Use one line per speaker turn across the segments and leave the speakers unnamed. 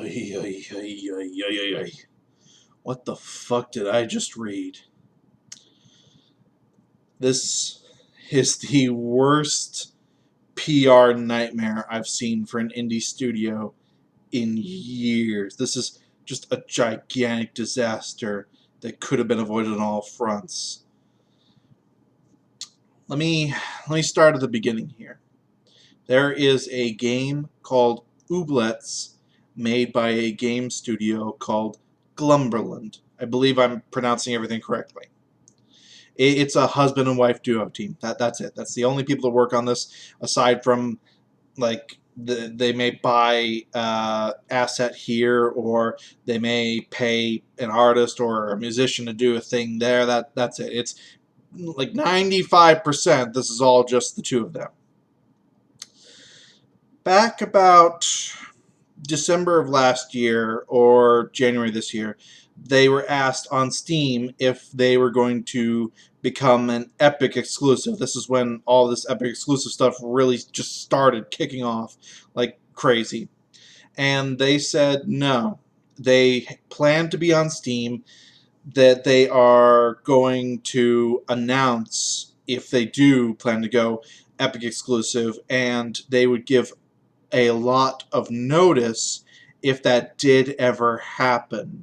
Ay, ay, ay, ay, ay, ay, ay. What the fuck did I just read? This is the worst PR nightmare I've seen for an indie studio in years. This is just a gigantic disaster that could have been avoided on all fronts. Let me start at the beginning here. There is a game called Ooblets made by a game studio called Glumberland. I believe I'm pronouncing everything correctly. It's a husband and wife duo team. That's it. That's the only people that work on this, aside from like they may buy asset here, or they may pay an artist or a musician to do a thing there. That's it. It's like 95%. This is all just the two of them. Back about December of last year or January this year, they were asked on Steam if they were going to become an Epic exclusive. This is when all this Epic exclusive stuff really just started kicking off like crazy. And they said no. They plan to be on Steam, that they are going to announce if they do plan to go Epic exclusive, and they would give a lot of notice if that did ever happen.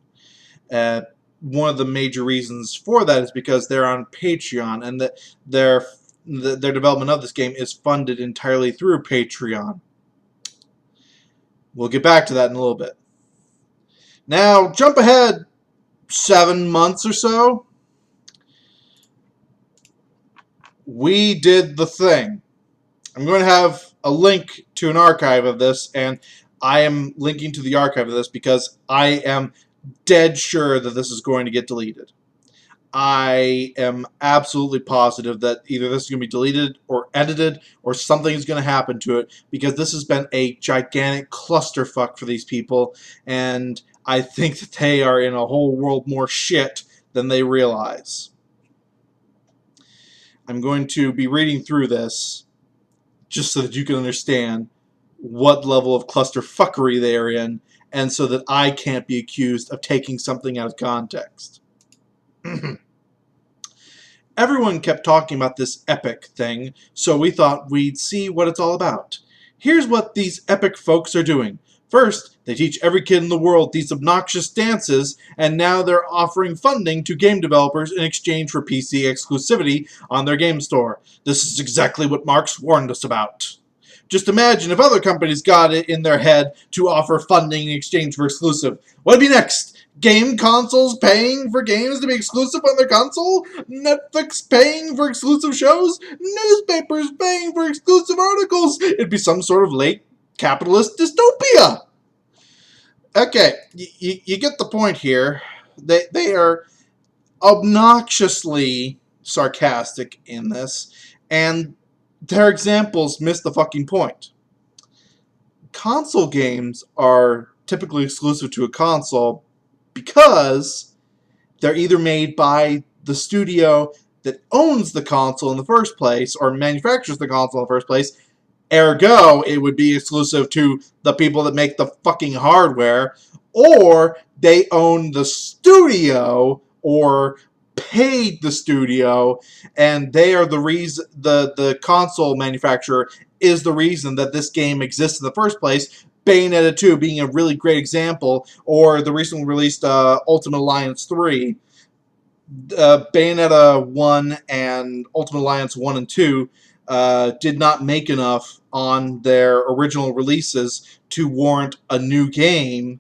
One of the major reasons for that is because they're on Patreon, and that their development of this game is funded entirely through Patreon. We'll get back to that in a little bit. Now, jump ahead 7 months or so. We did the thing. I'm going to have a link to an archive of this, and I am linking to the archive of this because I am dead sure that this is going to get deleted. I am absolutely positive that either this is going to be deleted or edited, or something is going to happen to it, because this has been a gigantic clusterfuck for these people, and I think that they are in a whole world more shit than they realize. I'm going to be reading through this just so that you can understand what level of clusterfuckery they are in, and so that I can't be accused of taking something out of context. Everyone kept talking about this Epic thing, so we thought we'd see what it's all about. Here's what these Epic folks are doing. First, they teach every kid in the world these obnoxious dances, and now they're offering funding to game developers in exchange for PC exclusivity on their game store. This is exactly what Marx warned us about. Just imagine if other companies got it in their head to offer funding in exchange for exclusive. What'd be next? Game consoles paying for games to be exclusive on their console? Netflix paying for exclusive shows? Newspapers paying for exclusive articles? It'd be some sort of late capitalist dystopia. Okay, you get the point here. They are obnoxiously sarcastic in this, and their examples miss the fucking point. Console games are typically exclusive to a console because they're either made by the studio that owns the console in the first place, or manufactures the console in the first place. Ergo, it would be exclusive to the people that make the fucking hardware, or they own the studio, or paid the studio, and they are the reason, the console manufacturer is the reason that this game exists in the first place. Bayonetta 2 being a really great example, or the recently released Ultimate Alliance 3. Bayonetta 1 and Ultimate Alliance 1 and 2 did not make enough on their original releases to warrant a new game.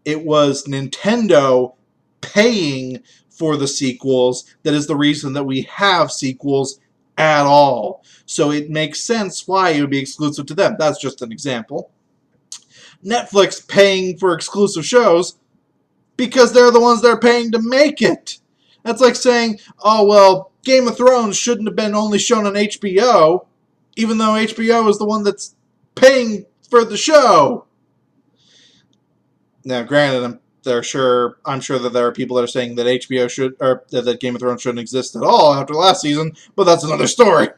It was Nintendo paying for the sequels that is the reason that we have sequels at all. So it makes sense why it would be exclusive to them. That's just an example. Netflix paying for exclusive shows because they're the ones that are paying to make it. That's like saying, oh, well, Game of Thrones shouldn't have been only shown on HBO, even though HBO is the one that's paying for the show. Now, granted, I'm sure that there are people that are saying that HBO should, or that Game of Thrones shouldn't exist at all after last season, but that's another story.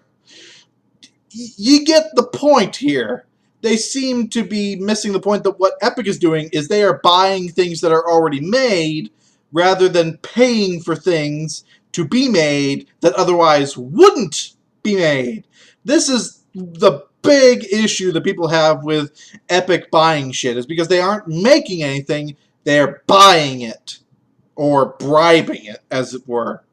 You get the point here. they seem to be missing the point that what Epic is doing is they are buying things that are already made rather than paying for things to be made that otherwise wouldn't be made. This is the big issue that people have with Epic buying shit, is because they aren't making anything, they're buying it. Or bribing it, as it were.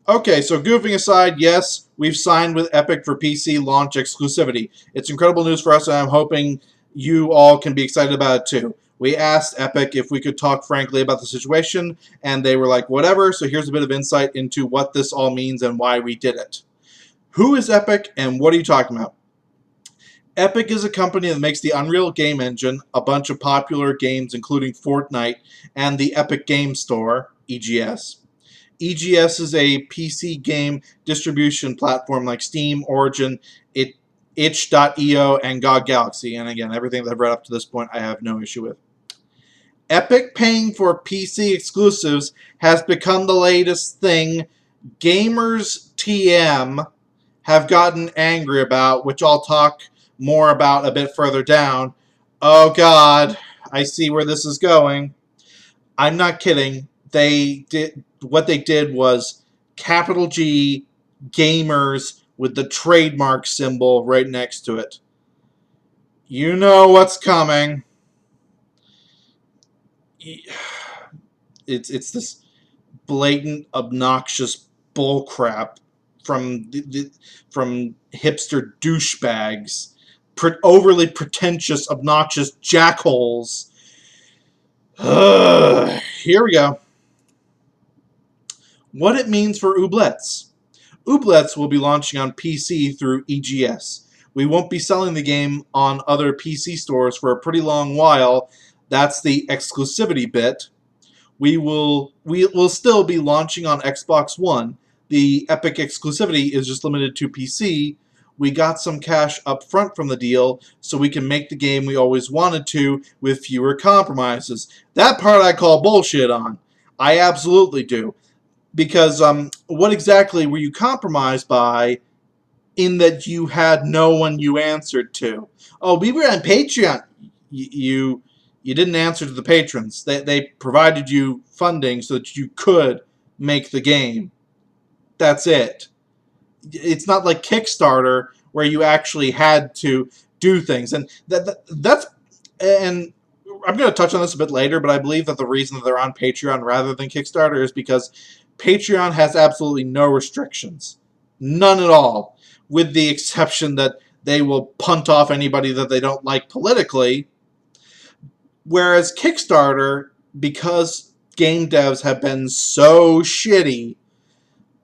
Okay, so goofing aside, yes, we've signed with Epic for PC launch exclusivity. It's incredible news for us, and I'm hoping you all can be excited about it too. We asked Epic if we could talk frankly about the situation, and they were like, whatever, so here's a bit of insight into what this all means and why we did it. Who is Epic, and what are you talking about? Epic is a company that makes the Unreal Game Engine, a bunch of popular games including Fortnite, and the Epic Game Store, EGS. EGS is a PC game distribution platform like Steam, Origin, itch.io, and GOG Galaxy. And again, everything that I've read up to this point, I have no issue with. Epic paying for PC exclusives has become the latest thing gamers TM have gotten angry about, which I'll talk more about a bit further down. Oh God, I see where this is going. I'm not kidding. What they did was capital G gamers with the trademark symbol right next to it. You know what's coming. It's this blatant, obnoxious bullcrap from hipster douchebags, overly pretentious, obnoxious jackholes. Here we go. What it means for Ooblets. Ooblets will be launching on PC through EGS. We won't be selling the game on other PC stores for a pretty long while. That's the exclusivity bit. We'll still be launching on Xbox One. The Epic exclusivity is just limited to PC. We got some cash up front from the deal, so we can make the game we always wanted to with fewer compromises. That part I call bullshit on. I absolutely do. Because what exactly were you compromised by in that you had no one you answered to? Oh, we were on Patreon. You didn't answer to the patrons. They provided you funding so that you could make the game. That's it. It's not like Kickstarter where you actually had to do things. And that's and I'm going to touch on this a bit later, but I believe that the reason that they're on Patreon rather than Kickstarter is because Patreon has absolutely no restrictions. None at all. With the exception that they will punt off anybody that they don't like politically. Whereas Kickstarter, because game devs have been so shitty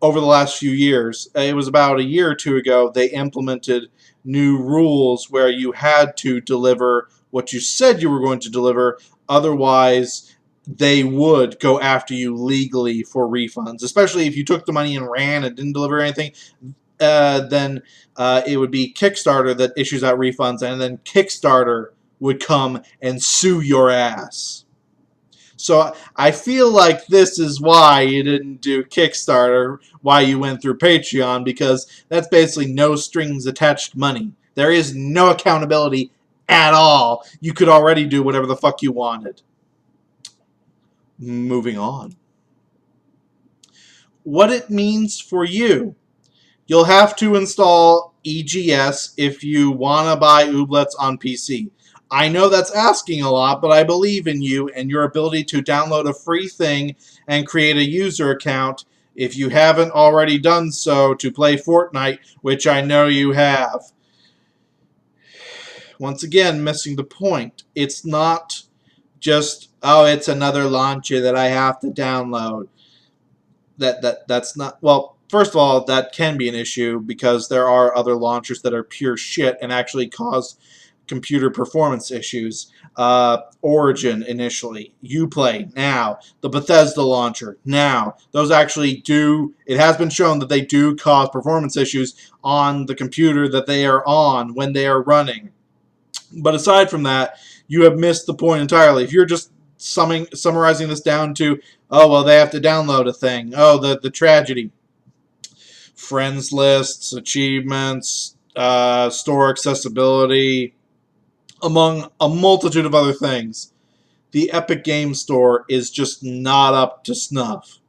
over the last few years, it was about a year or two ago, they implemented new rules where you had to deliver what you said you were going to deliver, otherwise they would go after you legally for refunds, especially if you took the money and ran and didn't deliver anything. Then it would be Kickstarter that issues out refunds, and then Kickstarter would come and sue your ass. So I feel like this is why you didn't do Kickstarter, why you went through Patreon, because that's basically no strings attached money. There is no accountability at all. You could already do whatever the fuck you wanted. Moving on. What it means for you. You'll have to install EGS if you want to buy Ooblets on PC. I know that's asking a lot, but I believe in you and your ability to download a free thing and create a user account if you haven't already done so to play Fortnite, which I know you have. Once again, missing the point. It's not just, oh, it's another launcher that I have to download. That's not, well, first of all, that can be an issue because there are other launchers that are pure shit and actually cause computer performance issues. Origin initially, Uplay now, the Bethesda launcher now. Those actually do, it has been shown that they do cause performance issues on the computer that they are on when they are running. But aside from that, you have missed the point entirely. If you're just summarizing this down to, oh, well, they have to download a thing. Oh, the tragedy. Friends lists, achievements, store accessibility, among a multitude of other things. The Epic Game Store is just not up to snuff.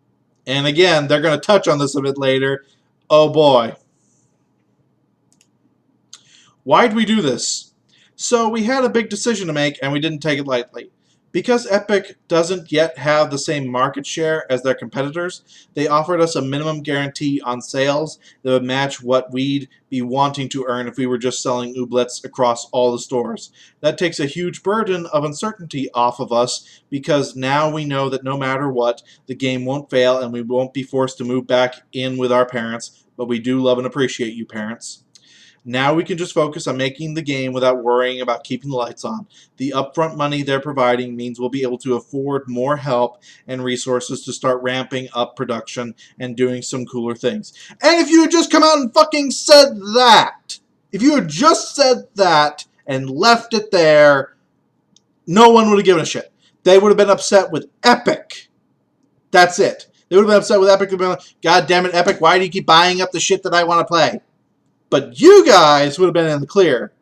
And again, they're going to touch on this a bit later. Oh boy. Why'd we do this? So we had a big decision to make, and we didn't take it lightly. Because Epic doesn't yet have the same market share as their competitors, they offered us a minimum guarantee on sales that would match what we'd be wanting to earn if we were just selling Ooblets across all the stores. That takes a huge burden of uncertainty off of us, because now we know that no matter what, the game won't fail and we won't be forced to move back in with our parents, but we do love and appreciate you, parents. Now we can just focus on making the game without worrying about keeping the lights on. The upfront money they're providing means we'll be able to afford more help and resources to start ramping up production and doing some cooler things. And if you had just come out and fucking said that, if you had just said that and left it there, no one would have given a shit. They would have been upset with Epic. That's it. They would have been upset with Epic. They'd been like, God damn it, Epic, why do you keep buying up the shit that I want to play? But you guys would have been in the clear.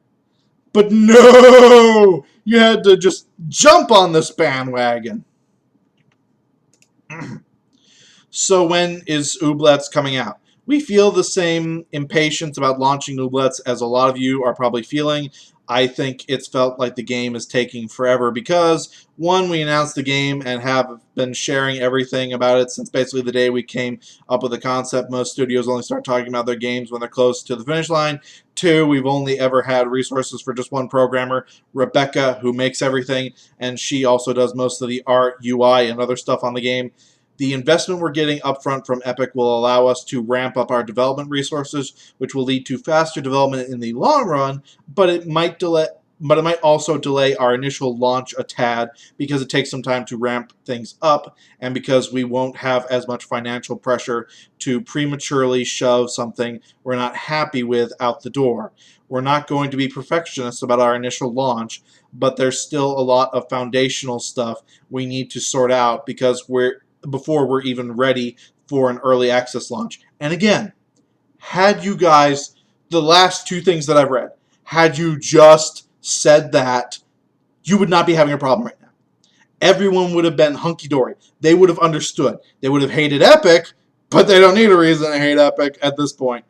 But no! You had to just jump on this bandwagon. So when is Ooblets coming out? We feel the same impatience about launching Ooblets as a lot of you are probably feeling. I think it's felt like the game is taking forever because, one, we announced the game and have been sharing everything about it since basically the day we came up with the concept. Most studios only start talking about their games when they're close to the finish line. Two, we've only ever had resources for just one programmer, Rebecca, who makes everything, and she also does most of the art, UI, and other stuff on the game. The investment we're getting upfront from Epic will allow us to ramp up our development resources, which will lead to faster development in the long run, but it might also delay our initial launch a tad because it takes some time to ramp things up and because we won't have as much financial pressure to prematurely shove something we're not happy with out the door. We're not going to be perfectionists about our initial launch, but there's still a lot of foundational stuff we need to sort out before we're even ready for an early access launch. And again, had you guys, the last two things that I've read, had you just said that, you would not be having a problem right now. Everyone would have been hunky-dory. They would have understood. They would have hated Epic, but they don't need a reason to hate Epic at this point.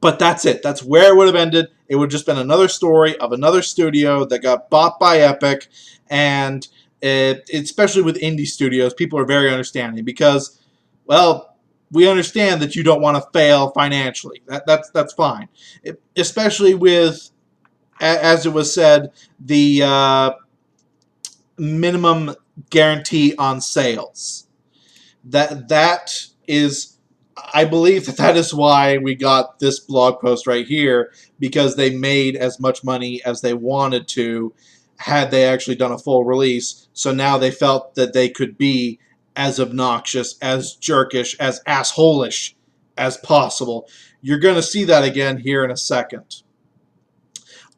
But that's it. That's where it would have ended. It would have just been another story of another studio that got bought by Epic, and especially with indie studios, people are very understanding because, well, we understand that you don't want to fail financially. That's fine. Especially with, as it was said, the minimum guarantee on sales. That is, I believe that is why we got this blog post right here, because they made as much money as they wanted to had they actually done a full release. So now they felt that they could be as obnoxious, as jerkish, as assholish as possible. You're going to see that again here in a second.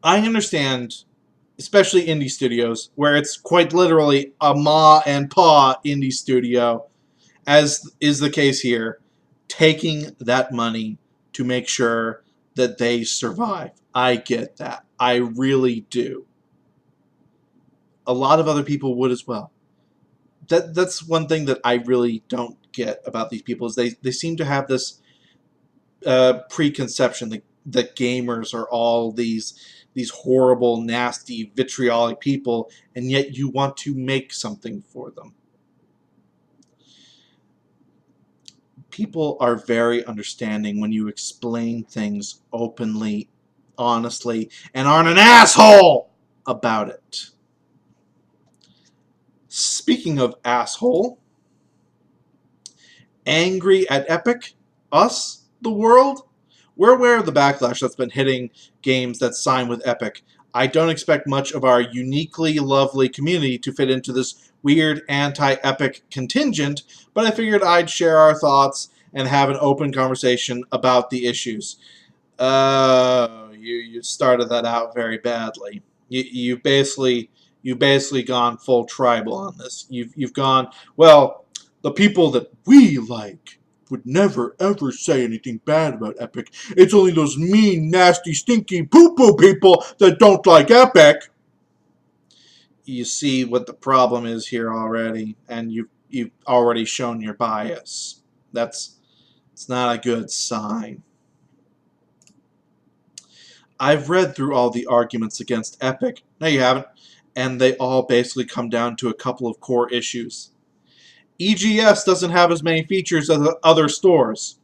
I understand, especially indie studios, where it's quite literally a ma and pa indie studio, as is the case here, taking that money to make sure that they survive. I get that. I really do. A lot of other people would as well. That's one thing that I really don't get about these people is they seem to have this preconception that gamers are all these horrible, nasty, vitriolic people, and yet you want to make something for them. People are very understanding when you explain things openly, honestly, and aren't an asshole about it. Speaking of asshole, angry at Epic, us, the world, we're aware of the backlash that's been hitting games that sign with Epic. I don't expect much of our uniquely lovely community to fit into this weird anti-Epic contingent, but I figured I'd share our thoughts and have an open conversation about the issues. You started that out very badly. You've basically gone full tribal on this. You've gone, well, the people that we like would never, ever say anything bad about Epic. It's only those mean, nasty, stinky, poo-poo people that don't like Epic. You see what the problem is here already, and you've already shown your bias. It's not a good sign. I've read through all the arguments against Epic. No, you haven't. And they all basically come down to a couple of core issues. EGS doesn't have as many features as other stores.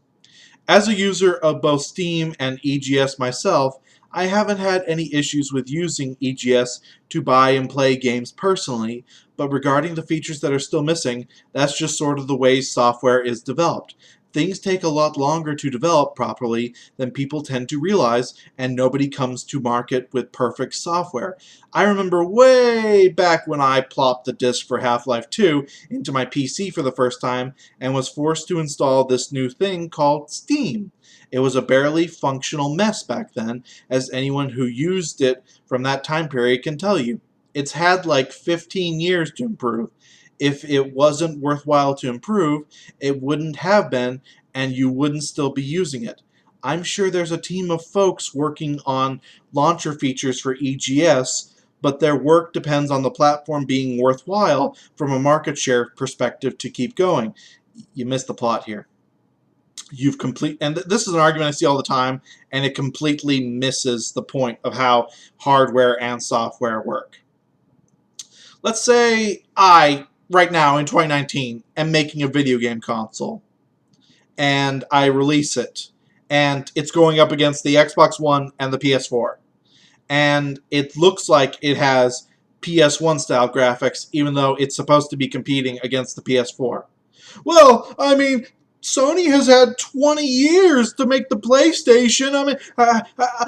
As a user of both Steam and EGS myself, I haven't had any issues with using EGS to buy and play games personally, but regarding the features that are still missing, that's just sort of the way software is developed. Things take a lot longer to develop properly than people tend to realize, and nobody comes to market with perfect software. I remember way back when I plopped the disc for Half-Life 2 into my PC for the first time and was forced to install this new thing called Steam. It was a barely functional mess back then, as anyone who used it from that time period can tell you. It's had like 15 years to improve. If it wasn't worthwhile to improve, it wouldn't have been, and you wouldn't still be using it. I'm sure there's a team of folks working on launcher features for EGS, but their work depends on the platform being worthwhile from a market share perspective to keep going. You missed the plot here. And this is an argument I see all the time, and it completely misses the point of how hardware and software work. Let's say I, right now in 2019, am making a video game console, and I release it, and it's going up against the Xbox One and the PS4, and it looks like it has PS1 style graphics, even though it's supposed to be competing against the PS4. Well, I mean, Sony has had 20 years to make the PlayStation. I mean,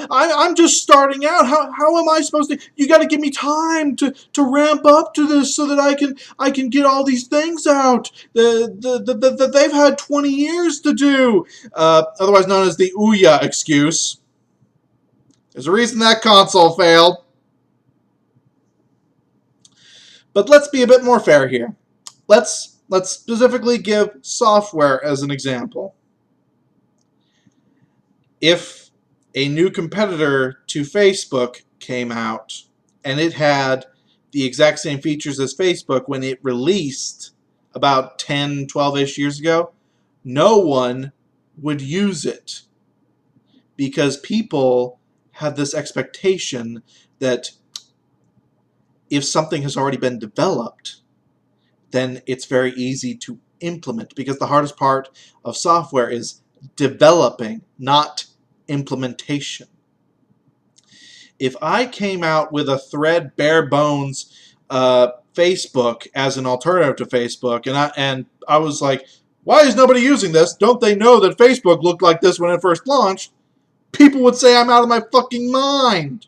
I'm just starting out. How am I supposed to? You got to give me time to ramp up to this so that I can get all these things out. They've had 20 years to do. Otherwise known as the Ouya excuse. There's a reason that console failed. But let's be a bit more fair here. Let's specifically give software as an example. If a new competitor to Facebook came out and it had the exact same features as Facebook when it released about 10, 12-ish years ago, no one would use it because people have this expectation that if something has already been developed, then it's very easy to implement, because the hardest part of software is developing, not implementation. If I came out with a thread bare bones Facebook as an alternative to Facebook, and I was like, why is nobody using this? Don't they know that Facebook looked like this when it first launched? People would say I'm out of my fucking mind.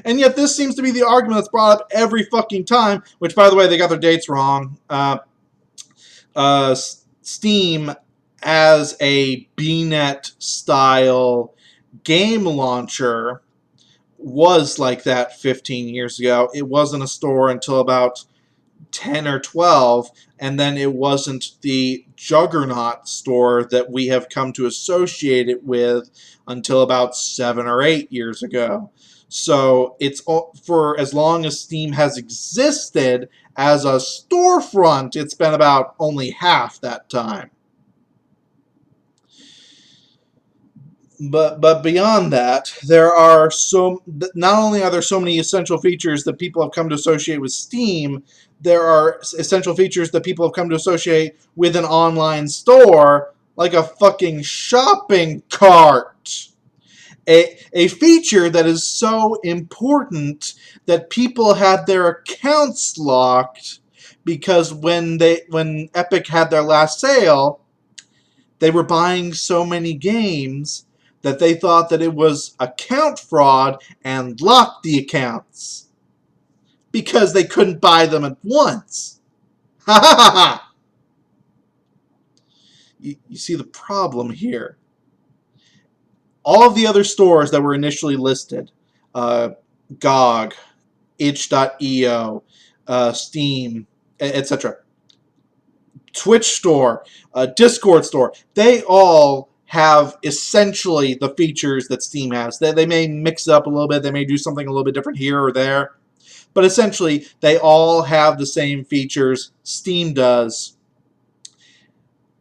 And yet this seems to be the argument that's brought up every fucking time, which, by the way, they got their dates wrong. Steam, as a BNet-style game launcher, was like that 15 years ago. It wasn't a store until about 10 or 12, and then it wasn't the juggernaut store that we have come to associate it with until about 7 or 8 years ago. So it's for as long as Steam has existed as a storefront, it's been about only half that time. But beyond that, there are not only are there so many essential features that people have come to associate with Steam, there are essential features that people have come to associate with an online store, like a fucking shopping cart. A feature that is so important that people had their accounts locked because when Epic had their last sale, they were buying so many games that they thought that it was account fraud and locked the accounts because they couldn't buy them at once. Ha ha ha ha! You see the problem here. All of the other stores that were initially listed, GOG, itch.io, Steam, etc., Twitch store, Discord store. They all have essentially the features that Steam has. They may mix it up a little bit. They may do something a little bit different here or there. But essentially, they all have the same features Steam does.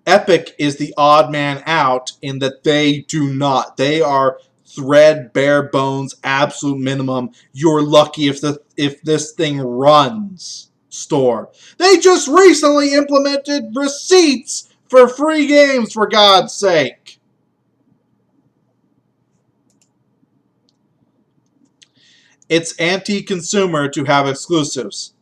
Epic is the odd man out in that they do not. They are threadbare bones, absolute minimum. You're lucky if this thing runs store. They just recently implemented receipts for free games, for God's sake. It's anti-consumer to have exclusives.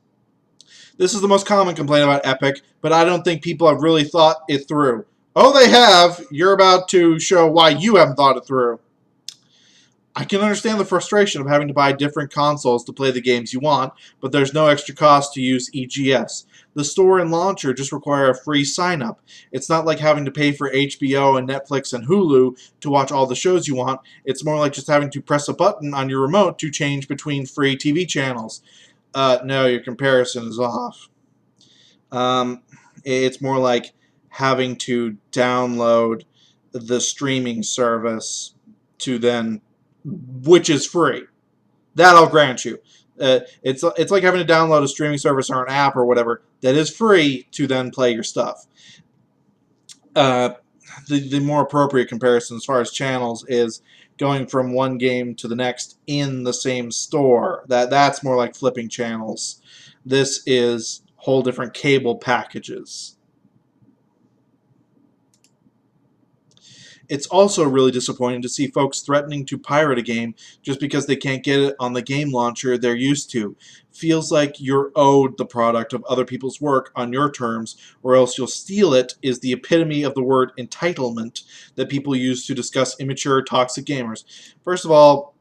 This is the most common complaint about Epic, but I don't think people have really thought it through. Oh, they have. You're about to show why you haven't thought it through. I can understand the frustration of having to buy different consoles to play the games you want, but there's no extra cost to use EGS. The store and launcher just require a free sign-up. It's not like having to pay for HBO and Netflix and Hulu to watch all the shows you want. It's more like just having to press a button on your remote to change between free TV channels. No, your comparison is off. It's more like having to download the streaming service to then, which is free. That I'll grant you. It's like having to download a streaming service or an app or whatever that is free to then play your stuff. The more appropriate comparison as far as channels is going from one game to the next in the same store. That's more like flipping channels. This is whole different cable packages. It's also really disappointing to see folks threatening to pirate a game just because they can't get it on the game launcher they're used to. Feels like you're owed the product of other people's work on your terms, or else you'll steal it is the epitome of the word entitlement that people use to discuss immature, toxic gamers. First of all,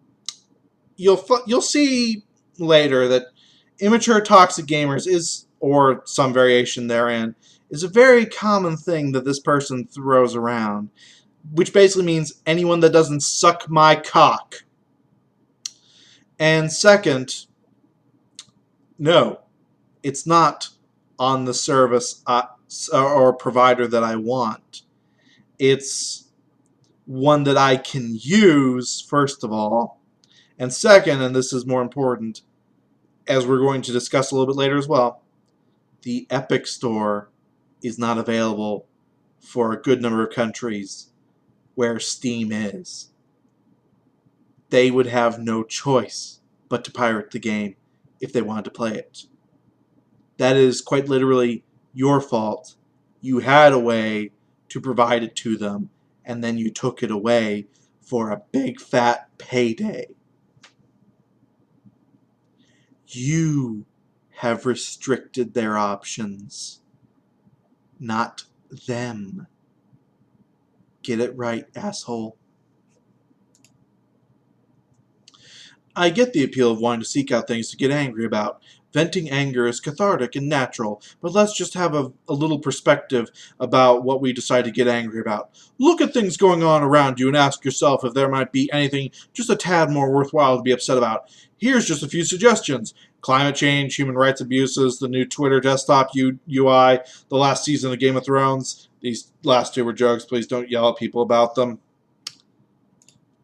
you'll see later that immature, toxic gamers is, or some variation therein, is a very common thing that this person throws around, which basically means anyone that doesn't suck my cock. And second, no, it's not on the service or provider that I want. It's one that I can use, first of all. And second, and this is more important, as we're going to discuss a little bit later as well, the Epic Store is not available for a good number of countries where Steam is. They would have no choice but to pirate the game if they wanted to play it. That is quite literally your fault. You had a way to provide it to them, and then you took it away for a big fat payday. You have restricted their options, not them. Get it right, asshole. I get the appeal of wanting to seek out things to get angry about. Venting anger is cathartic and natural, but let's just have a little perspective about what we decide to get angry about. Look at things going on around you and ask yourself if there might be anything just a tad more worthwhile to be upset about. Here's just a few suggestions. Climate change, human rights abuses, the new Twitter desktop UI, the last season of Game of Thrones. These last two were jokes. Please don't yell at people about them.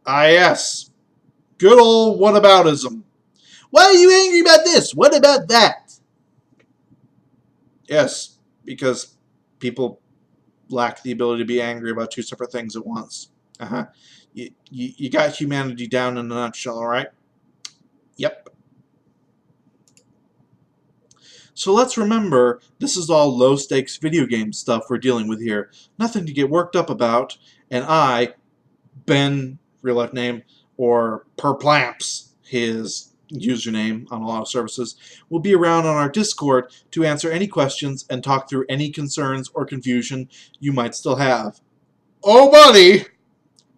Ah, yes. Good old whataboutism. Why are you angry about this? What about that? Yes, because people lack the ability to be angry about two separate things at once. You got humanity down in a nutshell, all right? Yep. So let's remember, this is all low-stakes video game stuff we're dealing with here. Nothing to get worked up about. And I, Ben, real life name, or Perplamps, his username on a lot of services, will be around on our Discord to answer any questions and talk through any concerns or confusion you might still have. Oh, buddy!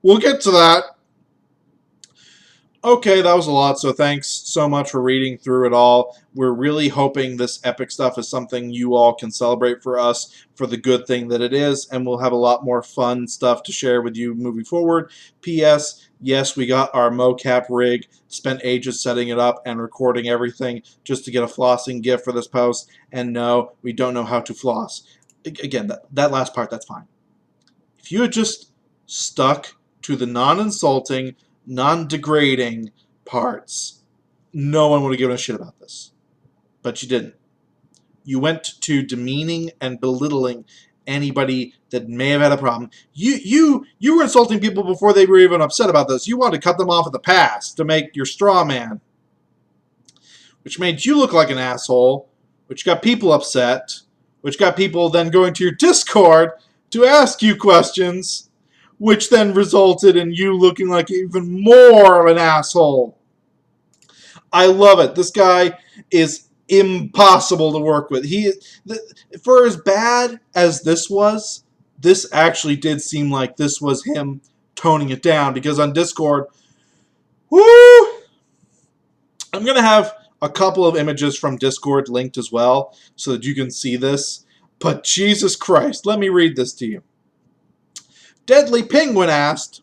We'll get to that. Okay, that was a lot, so thanks so much for reading through it all. We're really hoping this epic stuff is something you all can celebrate for us for the good thing that it is, and we'll have a lot more fun stuff to share with you moving forward. P.S. Yes, we got our mocap rig, spent ages setting it up and recording everything just to get a flossing gif for this post, and no, we don't know how to floss. again, that last part, that's fine. If you had just stuck to the non-insulting, non-degrading parts, no one would have given a shit about this. But you didn't. You went to demeaning and belittling anybody that may have had a problem. You were insulting people before they were even upset about this. You wanted to cut them off at the pass to make your straw man, which made you look like an asshole, which got people upset, which got people then going to your Discord to ask you questions, which then resulted in you looking like even more of an asshole. I love it. This guy is impossible to work with. For as bad as this was, this actually did seem like this was him toning it down, because on Discord, whoo, I'm going to have a couple of images from Discord linked as well so that you can see this. But Jesus Christ, let me read this to you. Deadly Penguin asked,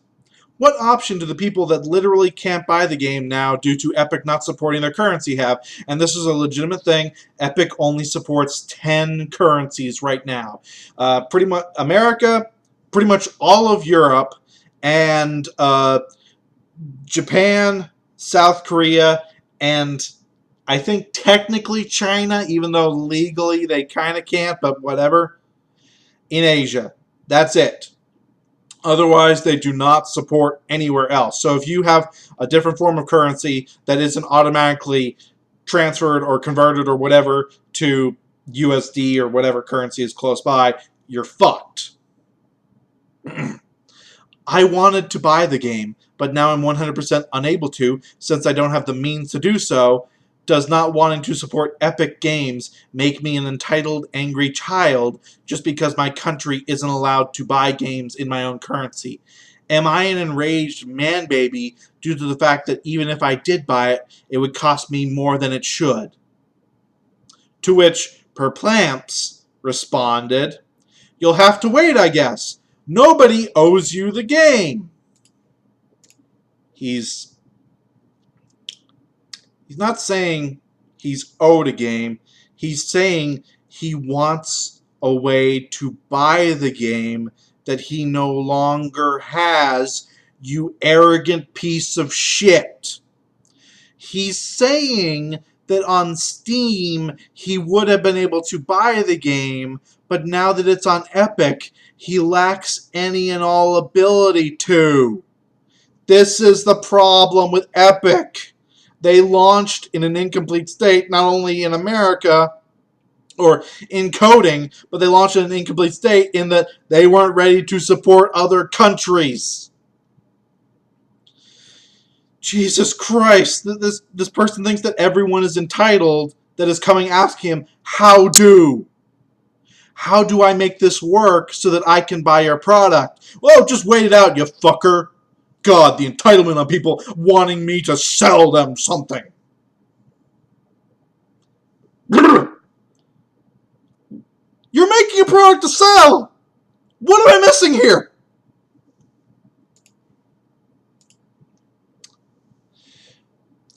what option do the people that literally can't buy the game now due to Epic not supporting their currency have? And this is a legitimate thing. Epic only supports 10 currencies right now. Pretty much America, pretty much all of Europe, and Japan, South Korea, and I think technically China, even though legally they kind of can't, but whatever. In Asia. That's it. Otherwise, they do not support anywhere else. So if you have a different form of currency that isn't automatically transferred or converted or whatever to USD or whatever currency is close by, you're fucked. I wanted to buy the game, but now I'm 100% unable to since I don't have the means to do so. Does not wanting to support Epic Games make me an entitled, angry child just because my country isn't allowed to buy games in my own currency? Am I an enraged man-baby due to the fact that even if I did buy it, it would cost me more than it should? To which Perplamps responded, you'll have to wait, I guess. Nobody owes you the game. He's not saying he's owed a game. He's saying he wants a way to buy the game that he no longer has, you arrogant piece of shit. He's saying that on Steam he would have been able to buy the game, but now that it's on Epic, he lacks any and all ability to. This is the problem with Epic. They launched in an incomplete state, not only in America, or in coding, but they launched in an incomplete state in that they weren't ready to support other countries. Jesus Christ, this person thinks that everyone is entitled that is coming asking him, how do I make this work so that I can buy your product? Well, just wait it out, you fucker. God, the entitlement on people wanting me to sell them something. You're making a product to sell. What am I missing here?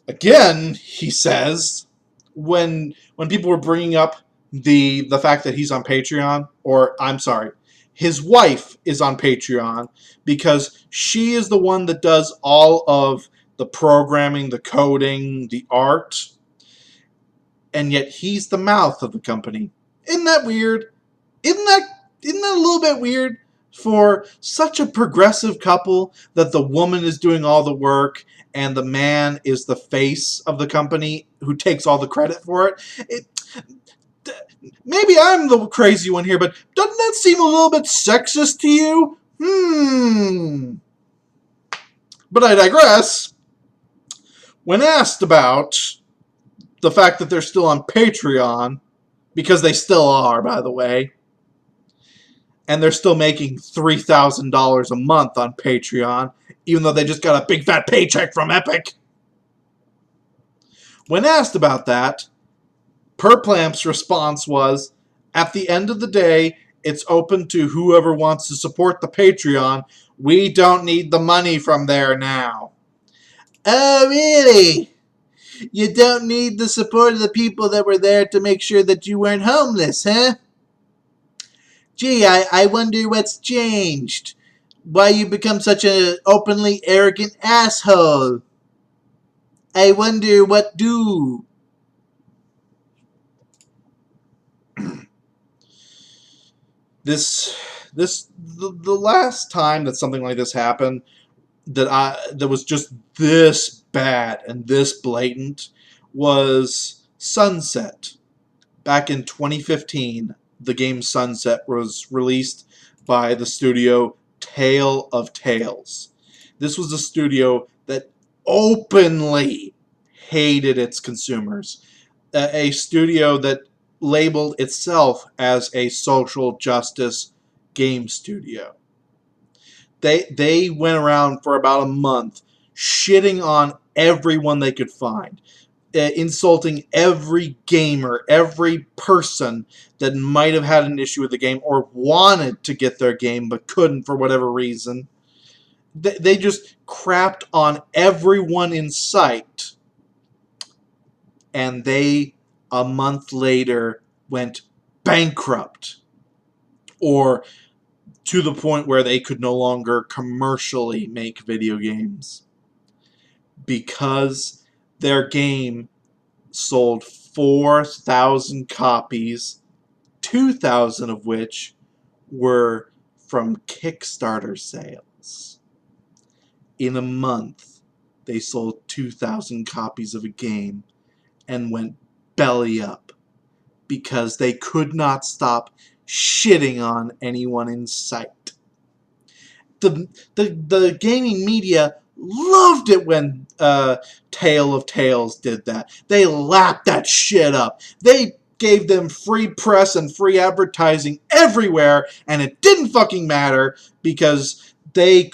Again, he says, when people were bringing up the fact that he's on Patreon, or I'm sorry, his wife is on Patreon because she is the one that does all of the programming, the coding, the art, and yet he's the mouth of the company. Isn't that weird? Isn't that a little bit weird for such a progressive couple that the woman is doing all the work and the man is the face of the company who takes all the credit for it? Maybe I'm the crazy one here, but doesn't that seem a little bit sexist to you? But I digress. When asked about the fact that they're still on Patreon, because they still are, by the way, and they're still making $3,000 a month on Patreon, even though they just got a big fat paycheck from Epic. When asked about that, Perplamp's response was, at the end of the day, it's open to whoever wants to support the Patreon. We don't need the money from there now. Oh, really? You don't need the support of the people that were there to make sure that you weren't homeless, huh? Gee, I wonder what's changed. Why you become such an openly arrogant asshole? I wonder what do. This the last time that something like this happened that was just this bad and this blatant was Sunset. Back in 2015, the game Sunset was released by the studio Tale of Tales. This was a studio that openly hated its consumers. A studio that labeled itself as a social justice game studio. They went around for about a month shitting on everyone they could find, insulting every gamer, every person that might have had an issue with the game or wanted to get their game but couldn't for whatever reason. They just crapped on everyone in sight, and they, a month later, went bankrupt, or to the point where they could no longer commercially make video games because their game sold 4,000 copies, 2,000 of which were from Kickstarter sales. In a month, they sold 2,000 copies of a game and went belly up because they could not stop shitting on anyone in sight. The gaming media loved it when Tale of Tales did that. They lapped that shit up. They gave them free press and free advertising everywhere, and it didn't fucking matter because the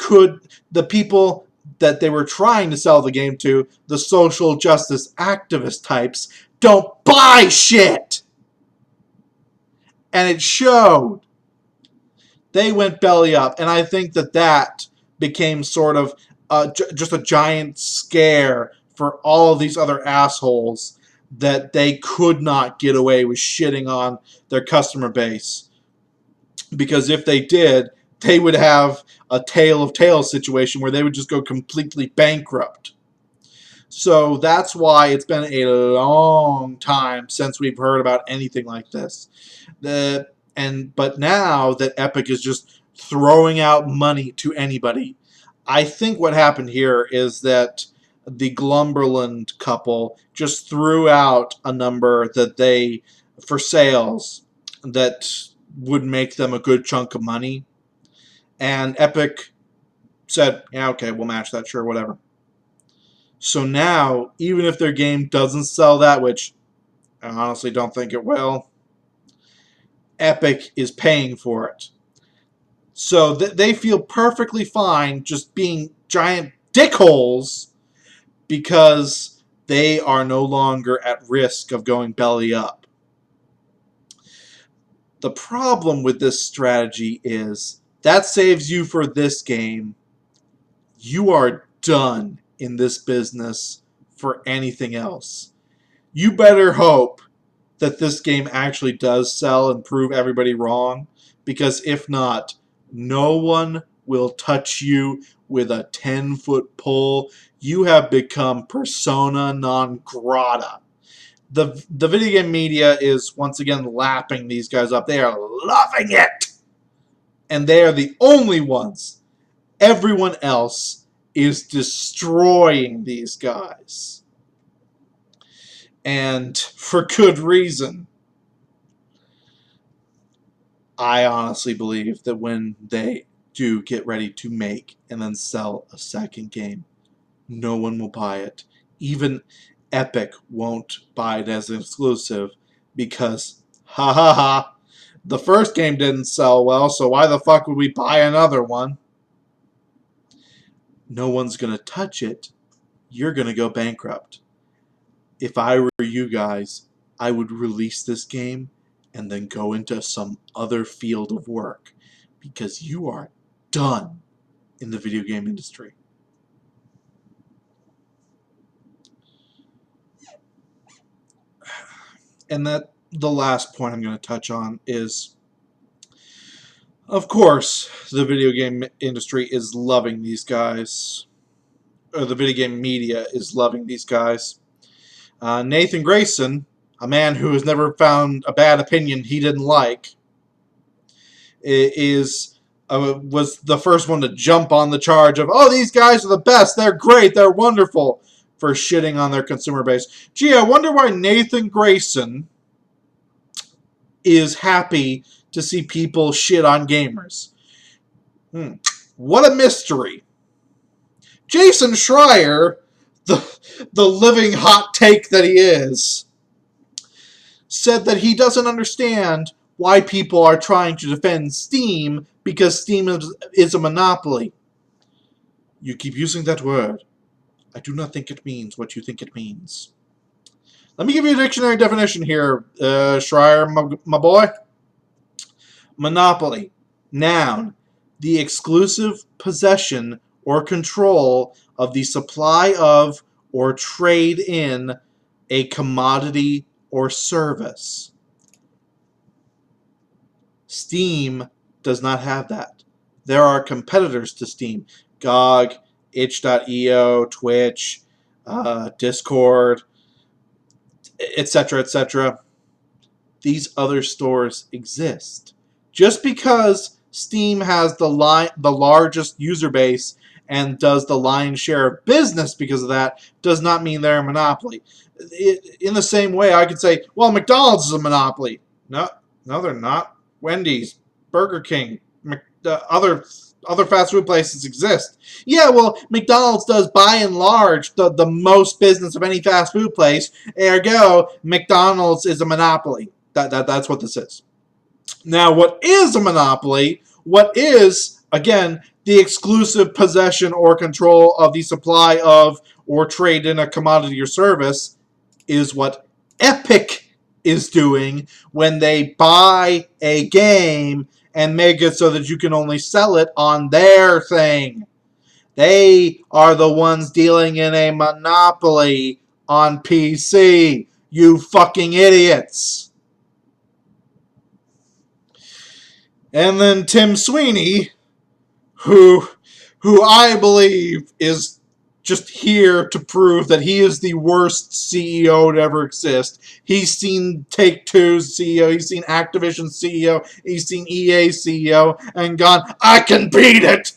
people that they were trying to sell the game to, the social justice activist types, don't buy shit. And it showed. They went belly up, and I think that became sort of just a giant scare for all of these other assholes that they could not get away with shitting on their customer base, because if they did, they would have a Tale of Tales situation where they would just go completely bankrupt. So that's why it's been a long time since we've heard about anything like this. But now that Epic is just throwing out money to anybody, I think what happened here is that the Glumberland couple just threw out a number that they for sales that would make them a good chunk of money, and Epic said, "Yeah, okay, we'll match that, sure, whatever." So now, even if their game doesn't sell that, which I honestly don't think it will, Epic is paying for it. So they feel perfectly fine just being giant dickholes because they are no longer at risk of going belly up. The problem with this strategy is that saves you for this game. You are done in this business for anything else. You better hope that this game actually does sell and prove everybody wrong, because if not, no one will touch you with a 10-foot pole. You have become persona non grata. The video game media is once again lapping these guys up. They are loving it. And they are the only ones. Everyone else is destroying these guys. And for good reason. I honestly believe that when they do get ready to make and then sell a second game, no one will buy it. Even Epic won't buy it as an exclusive because, ha ha ha, the first game didn't sell well, so why the fuck would we buy another one? No one's going to touch it. You're going to go bankrupt. If I were you guys, I would release this game and then go into some other field of work because you are done in the video game industry. And that the last point I'm going to touch on is Of course, the video game industry is loving these guys. Or the video game media is loving these guys. Nathan Grayson, a man who has never found a bad opinion he didn't like, was the first one to jump on the charge of, oh, these guys are the best, they're great, they're wonderful, for shitting on their consumer base. Gee, I wonder why Nathan Grayson is happy to see people shit on gamers. What a mystery. Jason Schreier, the living hot take that he is, said that he doesn't understand why people are trying to defend Steam because Steam is a monopoly. You keep using that word. I do not think it means what you think it means. Let me give you a dictionary definition here, Schreier, my boy. Monopoly. Noun. The exclusive possession or control of the supply of or trade in a commodity or service. Steam does not have that. There are competitors to Steam. GOG, itch.io, Twitch, Discord, etc., etc. These other stores exist. Just because Steam has the largest user base and does the lion's share of business because of that does not mean they're a monopoly. In the same way, I could say, well, McDonald's is a monopoly. No, they're not. Wendy's, Burger King, other fast food places exist. Yeah, well, McDonald's does by and large the most business of any fast food place. Ergo, McDonald's is a monopoly. That's what this is. Now, what is a monopoly? What is, again, the exclusive possession or control of the supply of or trade in a commodity or service is what Epic is doing when they buy a game and make it so that you can only sell it on their thing. They are the ones dealing in a monopoly on PC. You fucking idiots. And then Tim Sweeney, who I believe is just here to prove that he is the worst CEO to ever exist. He's seen Take-Two's CEO, he's seen Activision's CEO, he's seen EA's CEO, and gone, I can beat it!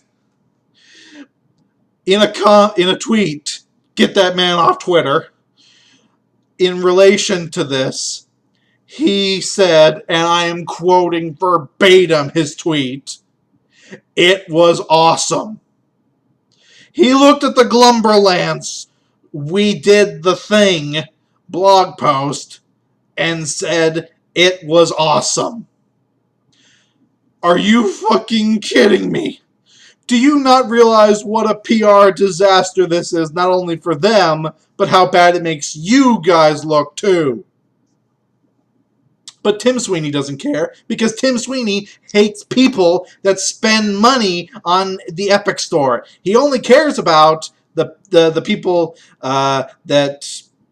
In a tweet, get that man off Twitter, in relation to this, he said, and I am quoting verbatim his tweet, it was awesome. He looked at the Glumberlands We Did the Thing blog post and said it was awesome. Are you fucking kidding me? Do you not realize what a PR disaster this is, not only for them, but how bad it makes you guys look too? But Tim Sweeney doesn't care because Tim Sweeney hates people that spend money on the Epic Store. He only cares about the people that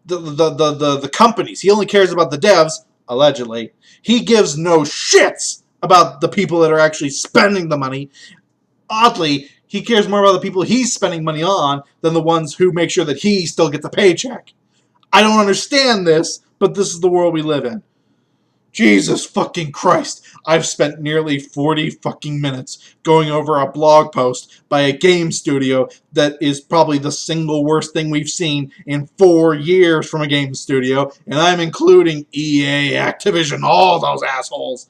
the companies. He only cares about the devs, allegedly. He gives no shits about the people that are actually spending the money. Oddly, he cares more about the people he's spending money on than the ones who make sure that he still gets a paycheck. I don't understand this, but this is the world we live in. Jesus fucking Christ. I've spent nearly 40 fucking minutes going over a blog post by a game studio that is probably the single worst thing we've seen in 4 years from a game studio, and I'm including EA, Activision, all those assholes.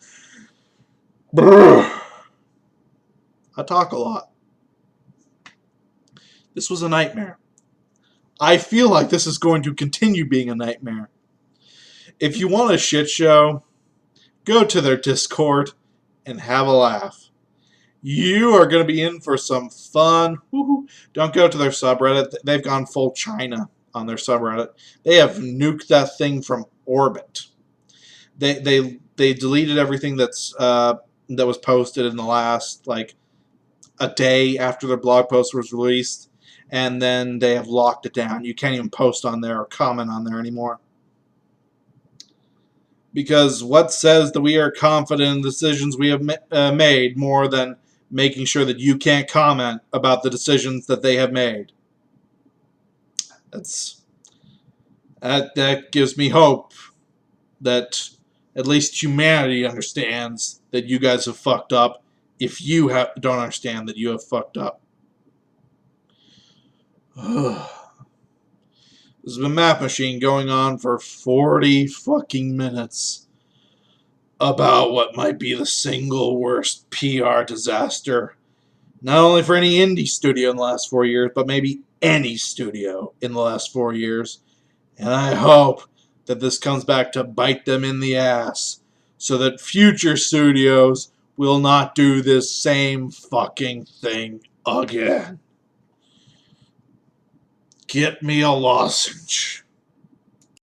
Brrr. I talk a lot. This was a nightmare. I feel like this is going to continue being a nightmare. If you want a shit show, go to their Discord and have a laugh. You are going to be in for some fun. Woo-hoo. Don't go to their subreddit. They've gone full China on their subreddit. They have nuked that thing from orbit. They deleted everything that was posted in the last a day after their blog post was released, and then they have locked it down. You can't even post on there or comment on there anymore. Because what says that we are confident in the decisions we have made more than making sure that you can't comment about the decisions that they have made? That gives me hope that at least humanity understands that you guys have fucked up if you don't understand that you have fucked up. This has been Map Machine going on for 40 fucking minutes about what might be the single worst PR disaster, not only for any indie studio in the last 4 years, but maybe any studio in the last 4 years. And I hope that this comes back to bite them in the ass so that future studios will not do this same fucking thing again. Get me a lozenge.